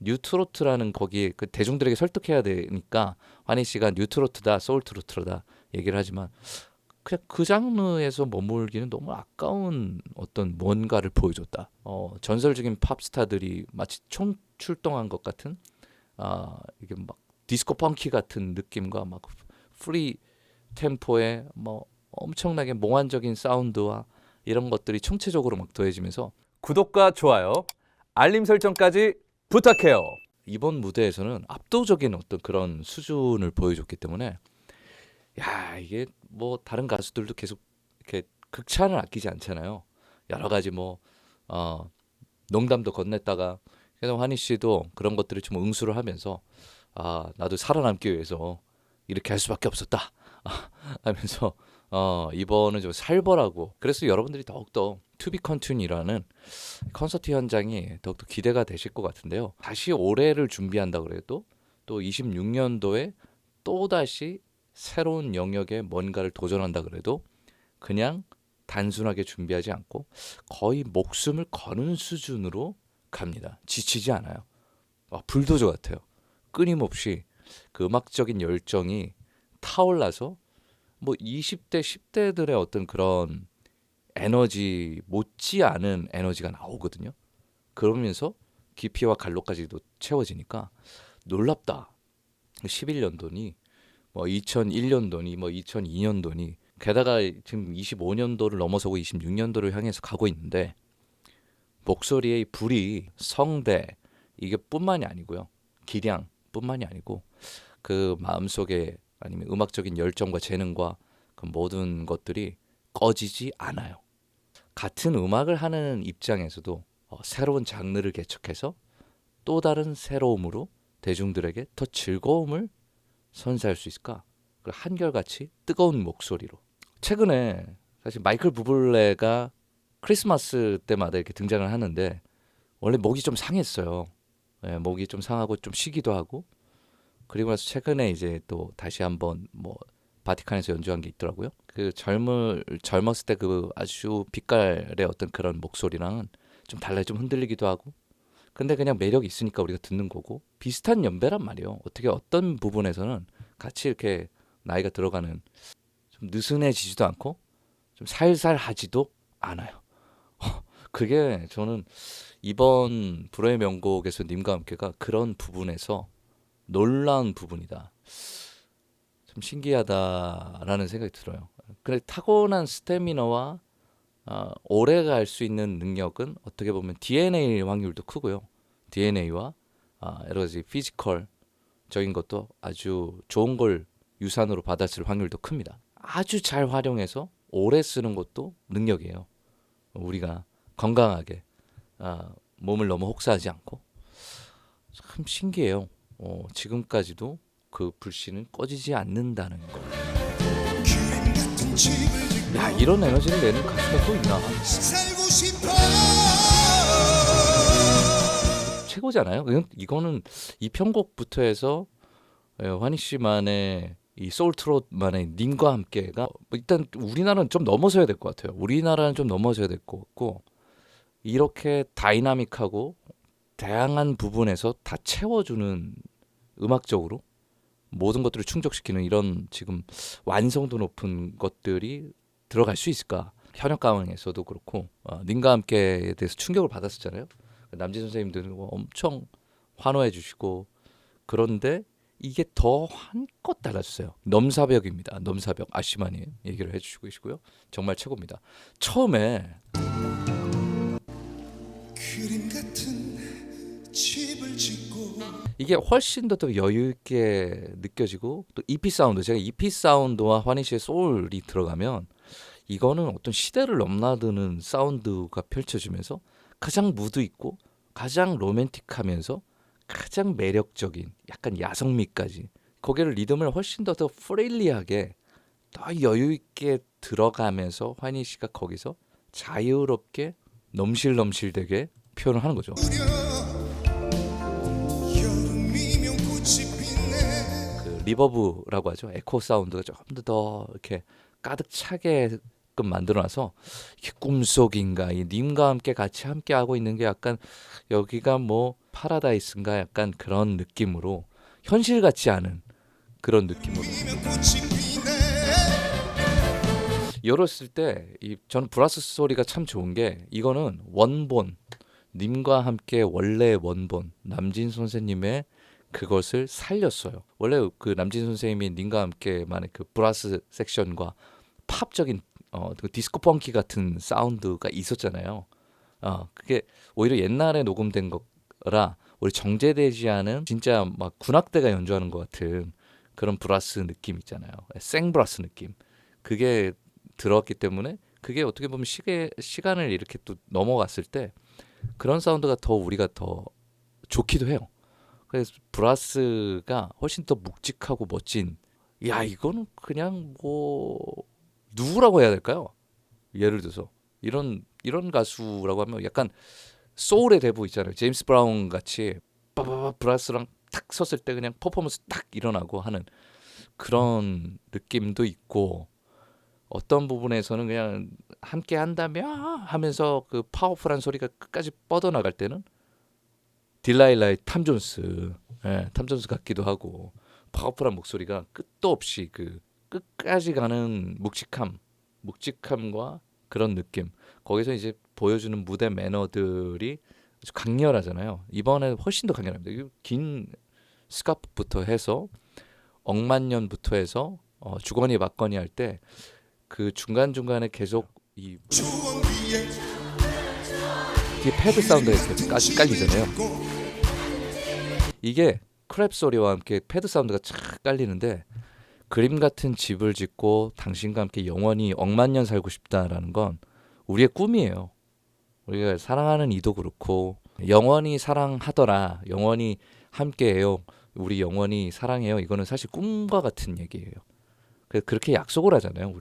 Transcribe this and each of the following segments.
뉴트로트라는 거기에 그 대중들에게 설득해야 되니까 환희 씨가 뉴트로트다, 소울트로트다 얘기를 하지만 그냥 그 장르에서 머물기는 너무 아까운 어떤 뭔가를 보여줬다. 전설적인 팝스타들이 마치 총출동한 것 같은 이게 막 디스코 펑키 같은 느낌과 막 프리 템포의 뭐 엄청나게 몽환적인 사운드와 이런 것들이 총체적으로 막 더해지면서 구독과 좋아요, 알림 설정까지 부탁해요. 이번 무대에서는 압도적인 어떤 그런 수준을 보여줬기 때문에 야 이게 뭐 다른 가수들도 계속 이렇게 극찬을 아끼지 않잖아요. 여러 가지 뭐 농담도 건넸다가 그래서 환희 씨도 그런 것들을 좀 응수를 하면서 나도 살아남기 위해서 이렇게 할 수밖에 없었다 하면서 이번은 좀 살벌하고 그래서 여러분들이 더욱더 투비 컨튠이라는 콘서트 현장이 더욱더 기대가 되실 것 같은데요. 다시 올해를 준비한다 그래도 또 26년도에 또다시 새로운 영역에 뭔가를 도전한다 그래도 그냥 단순하게 준비하지 않고 거의 목숨을 거는 수준으로 갑니다. 지치지 않아요. 불도저 같아요. 끊임없이 그 음악적인 열정이 타올라서 뭐 20대, 10대들의 어떤 그런 에너지 못지않은 에너지가 나오거든요. 그러면서 깊이와 갈로까지도 채워지니까 놀랍다. 11년도니 뭐 2001년도니 뭐 2002년도니 게다가 지금 25년도를 넘어서고 26년도를 향해서 가고 있는데 목소리의 불이 성대 이게 뿐만이 아니고요. 기량 뿐만이 아니고 그 마음속에 아니면 음악적인 열정과 재능과 그 모든 것들이 꺼지지 않아요. 같은 음악을 하는 입장에서도 새로운 장르를 개척해서 또 다른 새로움으로 대중들에게 더 즐거움을 선사할 수 있을까? 한결같이 뜨거운 목소리로. 최근에 사실 마이클 부블레가 크리스마스 때마다 이렇게 등장을 하는데 원래 목이 좀 상했어요. 예, 목이 좀 상하고 좀 쉬기도 하고 그리고 나서 최근에 이제 또 다시 한번 뭐 바티칸에서 연주한 게 있더라고요. 그 젊었을 때 그 아주 빛깔의 어떤 그런 목소리랑은 좀 달라요. 좀 흔들리기도 하고. 근데 그냥 매력이 있으니까 우리가 듣는 거고 비슷한 연배란 말이에요. 어떻게 어떤 부분에서는 같이 이렇게 나이가 들어가는 좀 느슨해지지도 않고 좀 살살하지도 않아요. 그게 저는 이번 불후의 명곡에서 님과 함께가 그런 부분에서 놀라운 부분이다. 좀 신기하다라는 생각이 들어요. 근데 타고난 스태미너와 오래 갈 수 있는 능력은 어떻게 보면 DNA 확률도 크고요. DNA와 여러 가지 피지컬적인 것도 아주 좋은 걸 유산으로 받았을 확률도 큽니다. 아주 잘 활용해서 오래 쓰는 것도 능력이에요. 우리가 건강하게 몸을 너무 혹사하지 않고 참 신기해요. 지금까지도 그 불씨는 꺼지지 않는다는 거. 야 이런 에너지를 내는 가수가 또 있나? 최고잖아요. 이거는 이 편곡부터 해서 환희 씨만의 이 소울 트롯만의 님과 함께가 일단 우리나라는 좀 넘어서야 될 것 같아요. 우리나라는 좀 넘어서야 될 것 같고 이렇게 다이나믹하고 다양한 부분에서 다 채워주는 음악적으로 모든 것들을 충족시키는 이런 지금 완성도 높은 것들이 들어갈 수 있을까? 현역 가왕에서도 그렇고 님과 함께에 대해서 충격을 받았었잖아요. 남진 선생님들은 엄청 환호해 주시고 그런데 이게 더 한껏 달라졌어요. 넘사벽입니다. 넘사벽 아시마니 얘기를 해주시고 계시고요. 정말 최고입니다. 처음에 그림 같은 집을 짓고 이게 훨씬 더 여유 있게 느껴지고 또 EP 사운드 제가 EP 사운드와 환희 씨의 소울이 들어가면 이거는 어떤 시대를 넘나드는 사운드가 펼쳐지면서 가장 무드 있고 가장 로맨틱하면서 가장 매력적인 약간 야성미까지 거기를 리듬을 훨씬 더 프릴리하게 더 여유 있게 들어가면서 환희 씨가 거기서 자유롭게 넘실넘실되게 표현을 하는 거죠. 그 리버브라고 하죠. 에코 사운드가 조금 더 이렇게 가득 차게 하게끔 만들어놔서 이게 꿈속인가 이 님과 함께 하고 있는 게 약간 여기가 뭐 파라다이스인가 약간 그런 느낌으로 현실 같지 않은 그런 느낌으로 열었을 때 저는 브라스 소리가 참 좋은 게 이거는 원본 님과 함께 원래 원본 남진 선생님의 그것을 살렸어요. 원래 그 남진 선생님이 님과 함께만의 그 브라스 섹션과 팝적인 그 디스코 펑키 같은 사운드가 있었잖아요. 그게 오히려 옛날에 녹음된 거라 우리 정제되지 않은 진짜 막 군악대가 연주하는 것 같은 그런 브라스 느낌 있잖아요. 생 브라스 느낌. 그게 들어왔기 때문에 그게 어떻게 보면 시간을 이렇게 또 넘어갔을 때 그런 사운드가 더 우리가 더 좋기도 해요. 그래서 브라스가 훨씬 더 묵직하고 멋진. 야 이거는 그냥 뭐 누구라고 해야 될까요? 예를 들어서 이런 가수라고 하면 약간 소울의 대부 있잖아요. 제임스 브라운 같이 빠바바 브라스랑 탁 섰을 때 그냥 퍼포먼스 딱 일어나고 하는 그런 느낌도 있고 어떤 부분에서는 그냥 함께 한다면 하면서 그 파워풀한 소리가 끝까지 뻗어나갈 때는 딜라일라의 탐 존스, 탐 존스 같기도 하고 파워풀한 목소리가 끝도 없이 그 끝까지 가는 묵직함과 그런 느낌. 거기서 이제 보여주는 무대 매너들이 아주 강렬하잖아요. 이번에 훨씬 더 강렬합니다. 긴 스카프부터 해서 억만년부터 해서 주거니 받거니 할 때 그 중간중간에 계속 이 뒤에 패드 사운드가 이렇게 깔리잖아요. 이게 크랩 소리와 함께 패드 사운드가 착 깔리는데 그림 같은 집을 짓고 당신과 함께 영원히 억만년 살고 싶다라는 건 우리의 꿈이에요. 우리가 사랑하는 이도 그렇고 영원히 사랑하더라, 영원히 함께해요, 우리 영원히 사랑해요. 이거는 사실 꿈과 같은 얘기예요. 그렇게 약속을 하잖아요.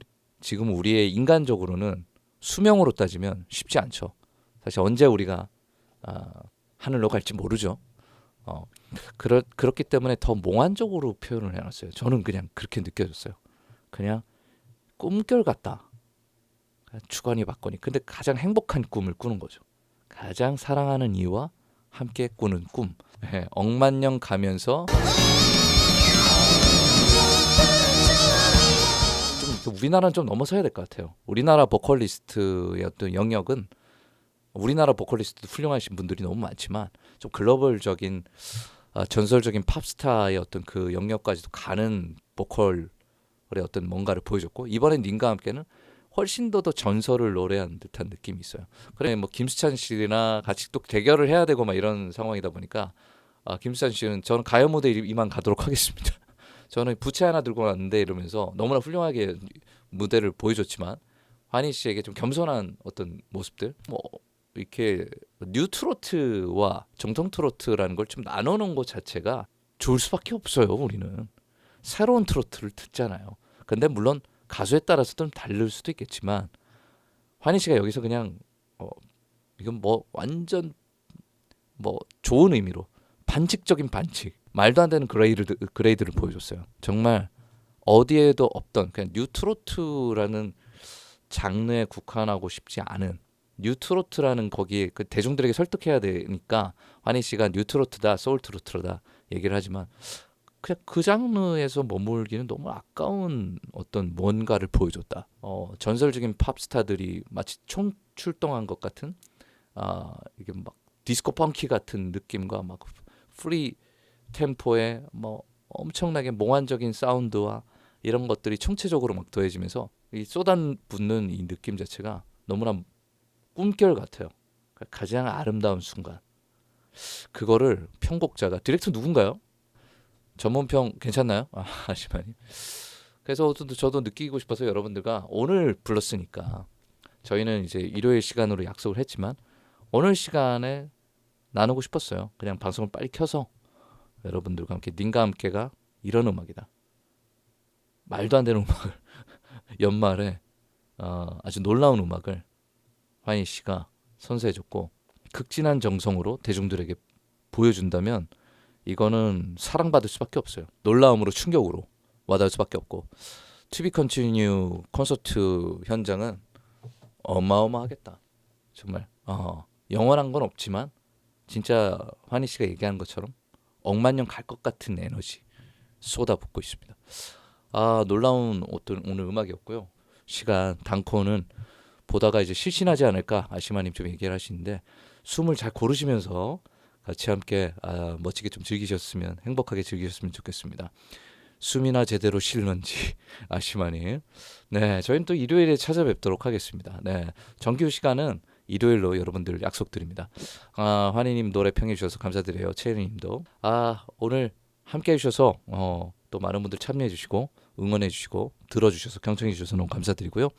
지금 우리의 인간적으로는 수명으로 따지면 쉽지 않죠. 사실 언제 우리가 하늘로 갈지 모르죠. 그렇기 때문에 더 몽환적으로 표현을 해놨어요. 저는 그냥 그렇게 느껴졌어요. 그냥 꿈결 같다. 주거니 받거니. 근데 가장 행복한 꿈을 꾸는 거죠. 가장 사랑하는 이와 함께 꾸는 꿈. 억만년 가면서 좀 우리나라는 좀 넘어서야 될 것 같아요. 우리나라 보컬리스트의 어떤 영역은 우리나라 보컬리스트도 훌륭하신 분들이 너무 많지만 좀 글로벌적인 전설적인 팝스타의 어떤 그 영역까지도 가는 보컬의 어떤 뭔가를 보여줬고 이번엔 님과 함께는 훨씬 더 전설을 노래한 듯한 느낌이 있어요. 그래 뭐 김수찬 씨나 같이 또 대결을 해야 되고 막 이런 상황이다 보니까 김수찬 씨는 저는 가요 무대 이만 가도록 하겠습니다. 저는 부채 하나 들고 왔는데 이러면서 너무나 훌륭하게 무대를 보여줬지만 환희 씨에게 좀 겸손한 어떤 모습들 뭐 이렇게 뉴 트로트와 정통 트로트라는 걸 좀 나눠놓은 것 자체가 좋을 수밖에 없어요. 우리는 새로운 트로트를 듣잖아요. 근데 물론 가수에 따라서 좀 다를 수도 있겠지만 환희 씨가 여기서 그냥 이건 뭐 완전 뭐 좋은 의미로 반칙적인 반칙, 말도 안 되는 그레이드를 보여줬어요. 정말 어디에도 없던 그냥 뉴 트로트라는 장르에 국한하고 싶지 않은 뉴트로트라는 거기에 그 대중들에게 설득해야 되니까 환희 씨가 뉴트로트다, 소울 트로트다 얘기를 하지만 그냥 그 장르에서 머물기는 너무 아까운 어떤 뭔가를 보여줬다. 전설적인 팝스타들이 마치 총출동한 것 같은 이게 막 디스코 펑키 같은 느낌과 막 프리 템포의 뭐 엄청나게 몽환적인 사운드와 이런 것들이 총체적으로 막 더해지면서 이 쏟아붓는 이 느낌 자체가 너무나 꿈결 같아요. 가장 아름다운 순간. 그거를 편곡자가 디렉터 누군가요? 전문평 괜찮나요? 아시마니. 그래서 저도 느끼고 싶어서 여러분들과 오늘 불렀으니까 저희는 이제 일요일 시간으로 약속을 했지만 오늘 시간에 나누고 싶었어요. 그냥 방송을 빨리 켜서 여러분들과 함께 님과 함께가 이런 음악이다. 말도 안 되는 음악을 연말에 아주 놀라운 음악을 환희 씨가 선사해줬고 극진한 정성으로 대중들에게 보여준다면 이거는 사랑받을 수밖에 없어요. 놀라움으로 충격으로 와닿을 수밖에 없고 투비 컨티뉴 콘서트 현장은 어마어마하겠다. 정말 영원한 건 없지만 진짜 환희 씨가 얘기하는 것처럼 억만 년 갈 것 같은 에너지 쏟아붓고 있습니다. 놀라운 어떤 오늘 음악이었고요. 시간 단코는 보다가 이제 실신하지 않을까 아시마님 좀 얘기를 하시는데 숨을 잘 고르시면서 같이 함께 멋지게 좀 즐기셨으면 행복하게 즐기셨으면 좋겠습니다. 숨이나 제대로 쉴런지 아시마님. 네, 저희는 또 일요일에 찾아뵙도록 하겠습니다. 네, 정규 시간은 일요일로 여러분들 약속드립니다. 환희님 노래 평해 주셔서 감사드려요. 채은님도 오늘 함께 해주셔서 또 많은 분들 참여해 주시고 응원해 주시고 들어주셔서 경청해 주셔서 너무 감사드리고요.